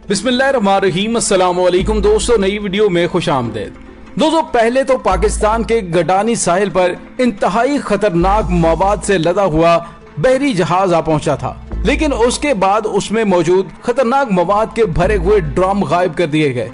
बिस्मिल्लाहिर्रहमानिर्रहीम। अस्सलाम वालेकुम दोस्तों, नई वीडियो में खुशामदीद। दोस्तों, पहले तो पाकिस्तान के गडानी साहिल पर इंतहाई खतरनाक मवाद से लदा हुआ बहरी जहाज आ पहुंचा था, लेकिन उसके बाद उसमें मौजूद खतरनाक मवाद के भरे हुए ड्रम गायब कर दिए गए।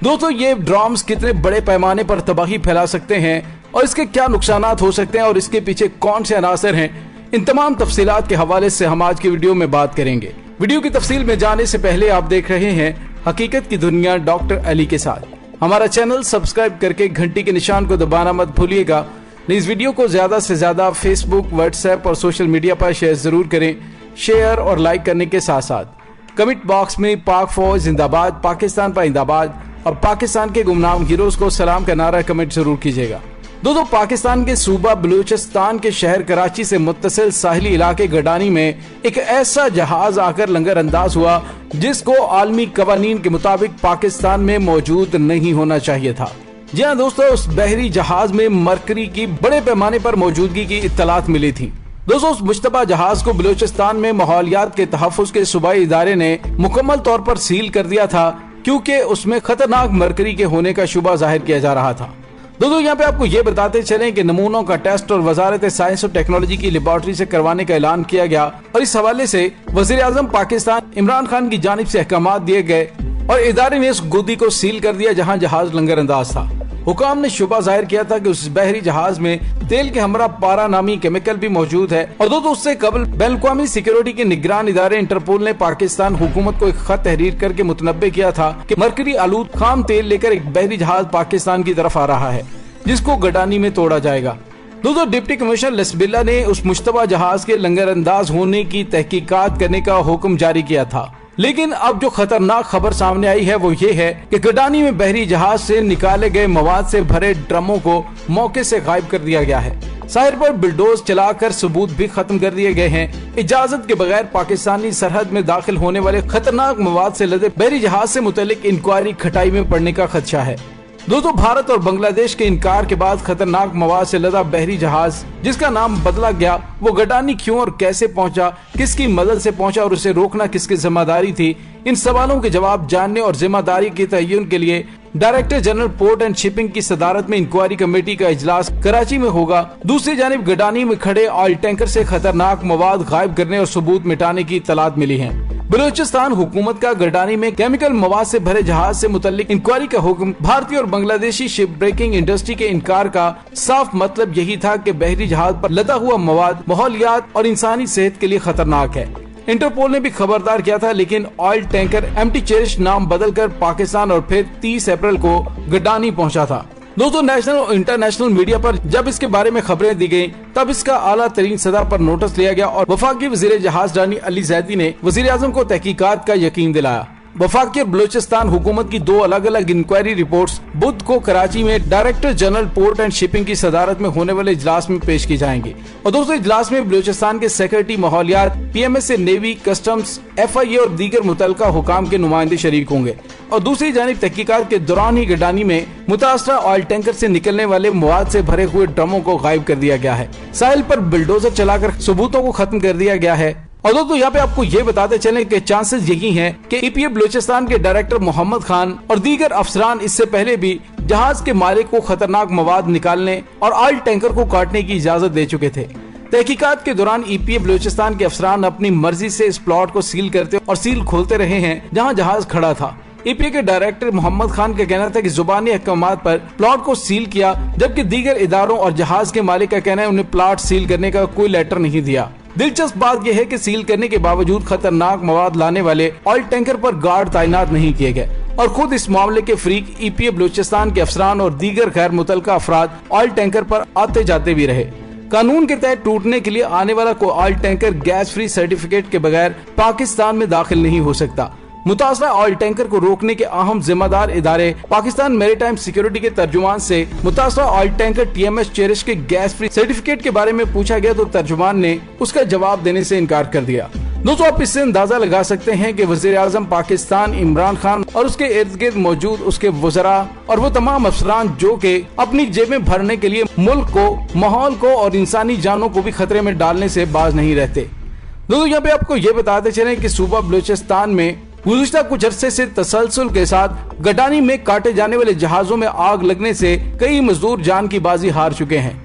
दोस्तों, ये ड्रम्स कितने बड़े पैमाने पर तबाही फैला सकते हैं और इसके क्या नुकसानात हो सकते हैं और इसके पीछे कौन से अनासर हैं, इन तमाम तफसीलात के हवाले से हम आज की वीडियो में बात करेंगे। वीडियो की तफसील में जाने से पहले आप देख रहे हैं हकीकत की दुनिया डॉक्टर अली के साथ। हमारा चैनल सब्सक्राइब करके घंटी के निशान को दबाना मत भूलिएगा। इस वीडियो को ज्यादा से ज्यादा फेसबुक, व्हाट्सएप और सोशल मीडिया पर शेयर जरूर करें। शेयर और लाइक करने के साथ साथ कमेंट बॉक्स में पाक फौज जिंदाबाद, पाकिस्तान पाइंदाबाद और पाकिस्तान के गुमनाम हीरोज को सलाम का नारा कमेंट जरूर कीजिएगा। दोस्तों, पाकिस्तान के सूबा बलूचिस्तान के शहर कराची से मुत्तसिल साहिली इलाके गडानी में एक ऐसा जहाज आकर लंगर अंदाज हुआ जिसको आलमी कवानीन के मुताबिक पाकिस्तान में मौजूद नहीं होना चाहिए था। जी हाँ दोस्तों, उस बहरी जहाज में मरकरी की बड़े पैमाने पर मौजूदगी की इत्तलात मिली थी। दोस्तों, उस मुश्तबा जहाज को बलूचिस्तान में माहौलियात के तहफ़्फ़ुज़ के सूबाई इदारे ने मुकम्मल तौर पर सील कर दिया था, क्योंकि उसमें खतरनाक मरकरी के होने का शुबा जाहिर किया जा रहा था। दोस्तों, यहाँ पे आपको ये बताते चलें कि नमूनों का टेस्ट और वजारत साइंस और टेक्नोलॉजी की लेबॉर्ट्री से करवाने का ऐलान किया गया और इस हवाले से वज़ीर आज़म पाकिस्तान इमरान खान की जानिब से अहकाम दिए गए और इदारे ने उस गोदी को सील कर दिया जहाँ जहाज लंगर अंदाज था। हुकाम ने शुबा जाहिर किया था कि उस बहरी जहाज में तेल के हमरा पारा नामी केमिकल भी मौजूद है। और दोस्तों, उससे कबल बैन-अल-अक़वामी सिक्योरिटी के निगरान इदारे इंटरपोल ने पाकिस्तान हुकूमत को एक खत तहरीर करके मुतनब्बे किया था कि मरकरी आलूद खाम तेल लेकर एक बहरी जहाज पाकिस्तान की तरफ आ रहा है, जिसको गडानी में तोड़ा जाएगा। दोस्तों, डिप्टी कमिश्नर लसबिल्ला ने उस मुश्तबा जहाज के लंगर अंदाज होने की तहकीकात करने का हुक्म जारी किया था, लेकिन अब जो खतरनाक खबर सामने आई है वो ये है कि गडानी में बहरी जहाज से निकाले गए मवाद से भरे ड्रमों को मौके से गायब कर दिया गया है। साहिल पर बिल्डोज चलाकर सबूत भी खत्म कर दिए गए हैं। इजाजत के बगैर पाकिस्तानी सरहद में दाखिल होने वाले खतरनाक मवाद से लदे बहरी जहाज से मुतल्लिक इंक्वायरी खटाई में पड़ने का खदशा है। दोस्तों, भारत और बांग्लादेश के इनकार के बाद खतरनाक मवाद से लदा बहरी जहाज, जिसका नाम बदला गया, वो गडानी क्यों और कैसे पहुंचा, किसकी मदद से पहुंचा और उसे रोकना किसकी जिम्मेदारी थी, इन सवालों के जवाब जानने और जिम्मेदारी के तयन के लिए director general port and shipping की सदारत में इंक्वायरी कमेटी का इजलास कराची में होगा। दूसरी जानिब गडानी में खड़े ऑयल टैंकर से खतरनाक मवाद गायब करने और सबूत मिटाने की इत्तलात मिली है। बलूचिस्तान हुकूमत का गडानी में केमिकल मवाद से भरे जहाज से मुतल्लिक इंक्वायरी का हुक्म भारतीय और बांग्लादेशी शिप ब्रेकिंग इंडस्ट्री के इनकार का साफ मतलब यही था कि बहरी जहाज पर लदा हुआ मवाद माहौलियात और इंसानी सेहत के लिए खतरनाक है। इंटरपोल ने भी खबरदार किया था, लेकिन ऑयल टैंकर एमटी चेरिश नाम बदलकर पाकिस्तान और फिर 30 अप्रैल को गडानी पहुंचा था। दोस्तों, नेशनल और इंटरनेशनल मीडिया पर जब इसके बारे में खबरें दी गयी, तब इसका आला तरीन सतह पर नोटिस लिया गया और वफाकी वजीर जहाज रानी अली जैदी ने वजीर आजम को तहकीकात का यकीन दिलाया। वफाकी और बलूचिस्तान हुकूमत की दो अलग अलग इंक्वायरी रिपोर्ट्स बुध को कराची में director general port and shipping की सदारत में होने वाले इजलास में पेश की जाएंगी। और दोस्तों, इजलास में बलूचिस्तान के सेक्रेटरी माहौलियात, PMS से नेवी, कस्टम्स, FIA और दीगर मुतल्लिका हुकाम के नुमाइंदे शरीक होंगे। और दूसरी जानिब तहकीकात के दौरान ही गडानी में मुतासरा ऑयल टैंकर से निकलने वाले मवाद से भरे हुए ड्रमों को गायब कर दिया गया है। साहिल पर बिल्डोजर चलाकर सबूतों को खत्म कर दिया गया है। और दोस्तों, यहाँ पे आपको ये बताते चलें कि चांसेस यही हैं कि EPA बलूचिस्तान के डायरेक्टर मोहम्मद खान और दीगर अफसरान इससे पहले भी जहाज के मालिक को खतरनाक मवाद निकालने और ऑयल टैंकर को काटने की इजाजत दे चुके थे। तहकीकात के दौरान EPA बलूचिस्तान के अफसरान अपनी मर्जी से इस प्लॉट को सील करते और सील खोलते रहे हैं जहाँ जहाज खड़ा था। EPA के डायरेक्टर मोहम्मद खान का कहना था कि जुबानी अहकामात पर प्लॉट को सील किया, जबकि दीगर इदारों और जहाज के मालिक का कहना है उन्हें प्लॉट सील करने का कोई लेटर नहीं दिया। दिलचस्प बात यह है कि सील करने के बावजूद खतरनाक मवाद लाने वाले ऑयल टैंकर पर गार्ड तैनात नहीं किए गए और खुद इस मामले के फरीक EPA बलूचिस्तान के अफसरान और दीगर गैर मुतल्लिका अफराद ऑयल टैंकर पर आते जाते भी रहे। कानून के तहत टूटने के लिए आने वाला कोई oil tanker gas free certificate के बगैर पाकिस्तान में दाखिल नहीं हो सकता। मुतासरा ऑयल टैंकर को रोकने के अहम जिम्मेदार इदारे पाकिस्तान मैरीटाइम सिक्योरिटी के तर्जुमान से मुतासरा ऑयल टैंकर TMS चेरिश के गैस फ्री सर्टिफिकेट के बारे में पूछा गया तो तर्जुमान ने उसका जवाब देने से इनकार कर दिया। दोस्तों, आप इससे अंदाजा लगा सकते हैं कि वजीर आजम पाकिस्तान इमरान खान और उसके इर्द गिर्द मौजूद उसके वज़रा और वो तमाम अफसरान जो के अपनी जेबें भरने के लिए मुल्क को, माहौल को और इंसानी जानों को भी खतरे में डालने से बाज नहीं रहते। दोस्तों, यहाँ पे आपको ये बताते चलें कि सूबा बलूचिस्तान में गुज़िश्ता कुछ अरसे से तसलसल के साथ गडानी में काटे जाने वाले जहाजों में आग लगने से कई मजदूर जान की बाजी हार चुके हैं।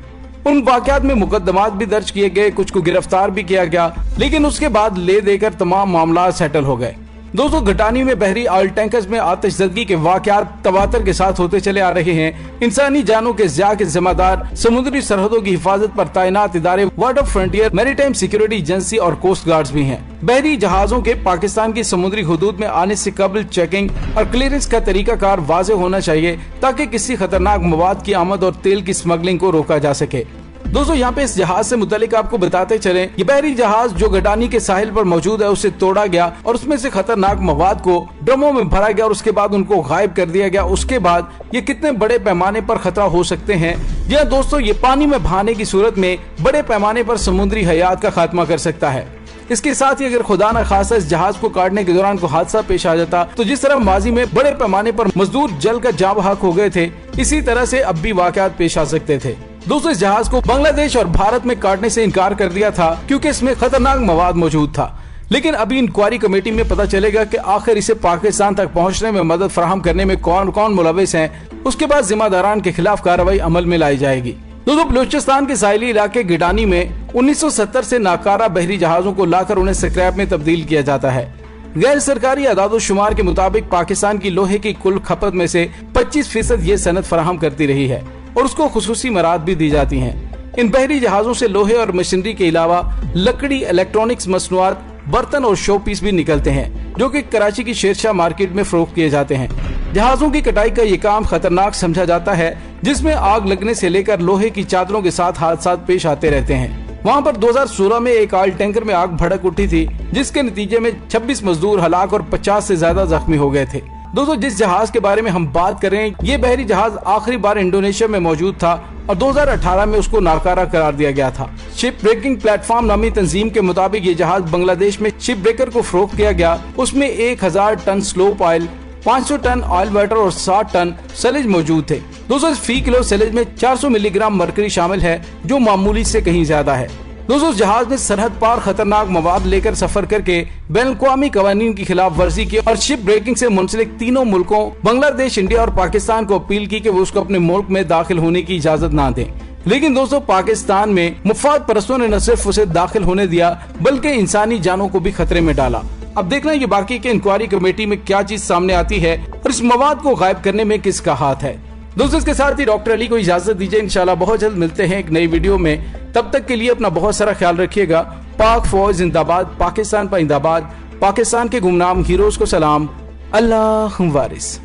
उन वाकयात में मुकदमात भी दर्ज किए गए, कुछ को गिरफ्तार भी किया गया, लेकिन उसके बाद ले देकर तमाम मामला सेटल हो गए। दोस्तों, गडानी में बहरी ऑयल टैंकर्स में आतिशज़दगी के वाकयात तवातर के साथ होते चले आ रहे हैं। इंसानी जानों के ज़िया के जिम्मेदार समुद्री सरहदों की हिफाजत पर तैनात इदारे ward of frontier, maritime security agency और कोस्ट गार्ड्स भी हैं। बहरी जहाजों के पाकिस्तान की समुद्री हुदूद में आने से कबल चेकिंग और क्लियरेंस का तरीकाकार वाज़े होना चाहिए ताकि किसी खतरनाक मवाद की आमद और तेल की स्मगलिंग को रोका जा सके। दोस्तों, यहाँ पे इस जहाज से मुतालिक आपको बताते चले, ये बहरी जहाज जो गडानी के साहिल पर मौजूद है उसे तोड़ा गया और उसमें से खतरनाक मवाद को ड्रमों में भरा गया और उसके बाद उनको गायब कर दिया गया। उसके बाद ये कितने बड़े पैमाने पर खतरा हो सकते हैं। यह दोस्तों, ये पानी में बहाने की सूरत में बड़े पैमाने पर समुद्री हयात का खात्मा कर सकता है। इसके साथ ही अगर खुदा न खासा इस जहाज को काटने के दौरान कोई हादसा पेश आ जाता तो जिस तरह माजी में बड़े पैमाने पर मजदूर जल कर जाँ बहक हो गए थे, इसी तरह से अब भी वाकयात पेश आ सकते थे। दोस्तों, इस जहाज को बांग्लादेश और भारत में काटने से इनकार कर दिया था क्योंकि इसमें खतरनाक मवाद मौजूद था। लेकिन अभी इंक्वायरी कमेटी में पता चलेगा कि आखिर इसे पाकिस्तान तक पहुंचने में मदद फराहम करने में कौन कौन मुलविस हैं। उसके बाद जिम्मेदारान के खिलाफ कार्रवाई अमल में लाई जाएगी। दोस्तों, बलूचिस्तान के साहिली इलाके गिडानी में 1970 से नाकारा बहरी जहाजों को लाकर उन्हें स्क्रैप में तब्दील किया जाता है। गैर सरकारी अदाद-ओ-शुमार के मुताबिक पाकिस्तान की लोहे की कुल खपत में से 25% ये सनद फराहम करती रही है और उसको खुसूसी मराद भी दी जाती हैं। इन बहरी जहाजों से लोहे और मशीनरी के अलावा लकड़ी, इलेक्ट्रॉनिक्स मसनूआत, बर्तन और शो पीस भी निकलते हैं जो कि कराची की शेरशाह मार्केट में फरोख्त किए जाते हैं। जहाजों की कटाई का ये काम खतरनाक समझा जाता है, जिसमें आग लगने से लेकर लोहे की चादरों के साथ हादसा पेश आते रहते हैं। वहाँ पर 2016 में एक ऑयल टैंकर में आग भड़क उठी थी, जिसके नतीजे में 26 मजदूर हलाक और 50 से ज्यादा जख्मी हो गए थे। दोस्तों, जिस जहाज के बारे में हम बात कर रहे हैं, ये बहरी जहाज आखिरी बार इंडोनेशिया में मौजूद था और 2018 में उसको नाकारा करार दिया गया था। शिप ब्रेकिंग प्लेटफॉर्म नामी तंजीम के मुताबिक ये जहाज बांग्लादेश में शिप ब्रेकर को फरोख्त किया गया। उसमें 1000 ton slop oil, 500 ton oil water और 60 टन सलेज मौजूद थे। दोस्तों, फी किलो सलेज में 400 मिलीग्राम मरकरी शामिल है, जो मामूली से कहीं ज्यादा है। दोस्तों, जहाज ने सरहद पार खतरनाक मवाद लेकर सफर करके बैनुल-अक़वामी कवानीन की खिलाफ वर्जी की और शिप ब्रेकिंग से मुंसलिक तीनों मुल्कों बांग्लादेश, इंडिया और पाकिस्तान को अपील की कि वो उसको अपने मुल्क में दाखिल होने की इजाजत ना दें। लेकिन दोस्तों, पाकिस्तान में मुफाद परस्तों ने न सिर्फ उसे दाखिल होने दिया बल्कि इंसानी जानों को भी खतरे में डाला। अब देखना ये बाकी के इंक्वायरी कमेटी में क्या चीज सामने आती है और इस मवाद को गायब करने में किसका हाथ है। दोस्तों, इसके साथ ही डॉक्टर अली को इजाजत दीजिए। इंशाल्लाह बहुत जल्द मिलते हैं एक नई वीडियो में। तब तक के लिए अपना बहुत सारा ख्याल रखिएगा। पाक फौज जिंदाबाद, पाकिस्तान पाइंदाबाद, पाकिस्तान के गुमनाम हीरोज को सलाम। अल्लाह वारिस।